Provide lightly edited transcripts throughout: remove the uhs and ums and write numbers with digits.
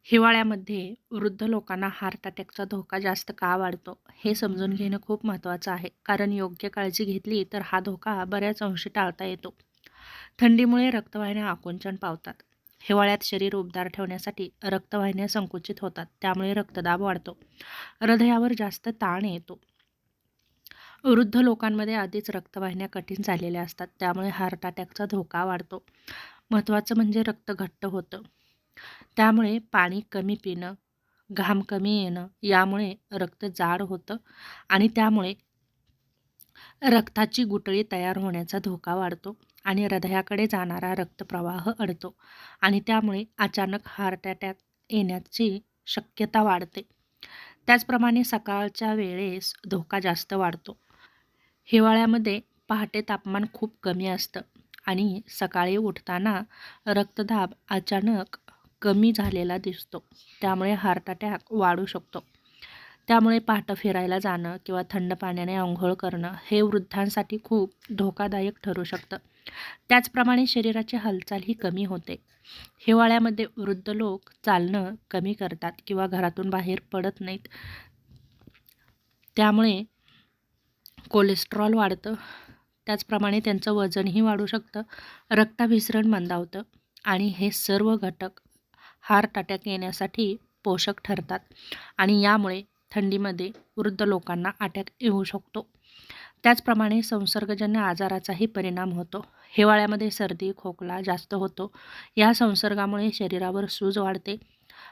हिवाळ्यामध्ये वृद्ध लोकांना हार्ट अटॅकचा धोका जास्त का वाढतो हे समजून घेणं खूप महत्त्वाचं आहे. कारण योग्य काळजी घेतली तर हा धोका बऱ्याच अंशी टाळता येतो. थंडीमुळे रक्तवाहिन्या आकुंचन पावतात. हिवाळ्यात शरीर उबदार ठेवण्यासाठी रक्तवाहिन्या संकुचित होतात, त्यामुळे रक्तदाब वाढतो. हृदयावर जास्त ताण येतो. वृद्ध लोकांमध्ये आधीच रक्तवाहिन्या कठीण झालेल्या असतात, त्यामुळे हार्ट अटॅकचा धोका वाढतो. महत्त्वाचं म्हणजे रक्त घट्ट होतं, त्यामुळे पाणी कमी पिणं, घाम कमी येणं, यामुळे रक्त जाड होतं आणि त्यामुळे रक्ताची गुठळी तयार होण्याचा धोका वाढतो आणि हृदयाकडे जाणारा रक्तप्रवाह अडतो आणि त्यामुळे अचानक हार्ट अटॅक येण्याची शक्यता वाढते. त्याचप्रमाणे सकाळच्या वेळेस धोका जास्त वाढतो. हिवाळ्यामध्ये पहाटे तापमान खूप कमी असतं आणि सकाळी उठताना रक्तदाब अचानक कमी झालेला दिसतो. त्यामुळे हार्ट अटॅक वाढू शकतो. त्यामुळे पहाटे फिरायला जाणं किंवा थंड पाण्याने अंघोळ करणं हे वृद्धांसाठी खूप धोकादायक ठरू शकतं. त्याचप्रमाणे शरीराची हालचालही कमी होते. हिवाळ्यामध्ये वृद्ध लोक चालणं कमी करतात किंवा घरातून बाहेर पडत नाहीत. त्यामुळे कोलेस्ट्रॉल वाढतं. त्याचप्रमाणे त्यांचं वजनही वाढू शकतं. रक्ताभिसरण मंदावतं आणि हे सर्व घटक हार्ट अटॅक येण्यासाठी पोषक ठरतात आणि यामुळे थंडीमध्ये वृद्ध लोकांना अटॅक येऊ शकतो. त्याचप्रमाणे संसर्गजन्य आजाराचाही परिणाम होतो. हिवाळ्यामध्ये सर्दी, खोकला जास्त होतो. या संसर्गामुळे शरीरावर सूज वाढते,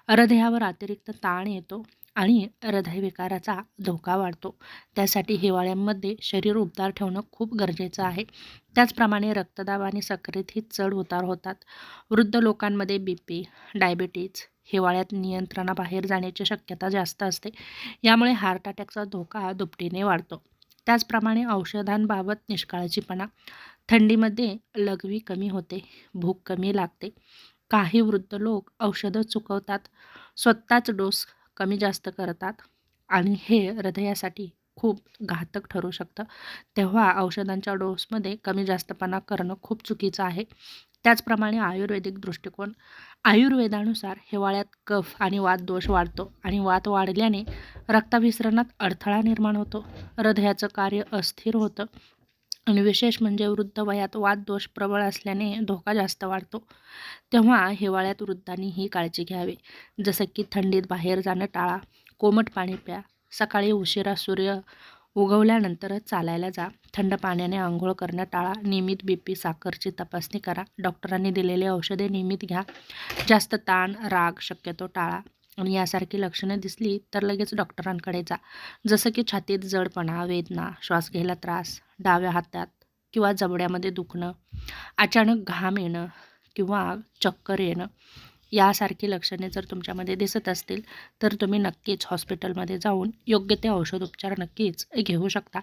हृदयावर अतिरिक्त ताण येतो आणि हृदयविकाराचा धोका वाढतो. त्यासाठी हिवाळ्यामध्ये शरीर उबदार ठेवणं खूप गरजेचं आहे. त्याचप्रमाणे रक्तदाब आणि साखरेतही चढ उतार होतात. वृद्ध लोकांमध्ये BP, डायबिटीज हिवाळ्यात नियंत्रणाबाहेर जाण्याची शक्यता जास्त असते. यामुळे हार्ट अटॅकचा धोका दुपटीने वाढतो. त्याचप्रमाणे औषधांबाबत निष्काळजीपणा. थंडीमध्ये लघवी कमी होते, भूक कमी लागते. काही वृद्ध लोक औषधं चुकवतात, स्वतःच डोस कमी जास्त करतात आणि हे हृदयासाठी खूप घातक ठरू शकतं. तेव्हा औषधांच्या डोसमध्ये कमी जास्तपणा करणं खूप चुकीचं आहे. त्याचप्रमाणे आयुर्वेदिक दृष्टिकोन. आयुर्वेदानुसार हिवाळ्यात कफ आणि वात दोष वाढतो आणि वात वाढल्याने रक्ताभिसरणात अडथळा निर्माण होतो. हृदयाचं कार्य अस्थिर होतं आणि विशेष म्हणजे वृद्ध वयात वात दोष प्रबळ असल्याने धोका जास्त वाढतो. तेव्हा हिवाळ्यात वृद्धांनी ही काळजी घ्यावी. जसं की थंडीत बाहेर जाणं टाळा, कोमट पाणी प्या, सकाळी उशिरा सूर्य उगवल्यानंतरच चालायला जा, थंड पाण्याने अंघोळ करणं टाळा, नियमित BP, साखरची तपासणी करा, डॉक्टरांनी दिलेली औषधे नियमित घ्या, जास्त ताण, राग शक्यतो टाळा आणि यासारखी लक्षणं दिसली तर लगेच डॉक्टरांकडे जा. जसं की छातीत जडपणा, वेदना, श्वास घ्यायला त्रास, डाव्या हातात किंवा जबड्यामध्ये दुखणं, अचानक घाम येणं किंवा चक्कर येणं, यासारखी लक्षणे जर तुमच्यामध्ये दिसत असतील तर तुम्ही नक्कीच हॉस्पिटलमध्ये जाऊन योग्य ते औषधोपचार नक्कीच घेऊ शकता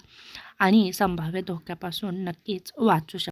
आणि संभाव्य धोक्यापासून नक्कीच वाचू शकता.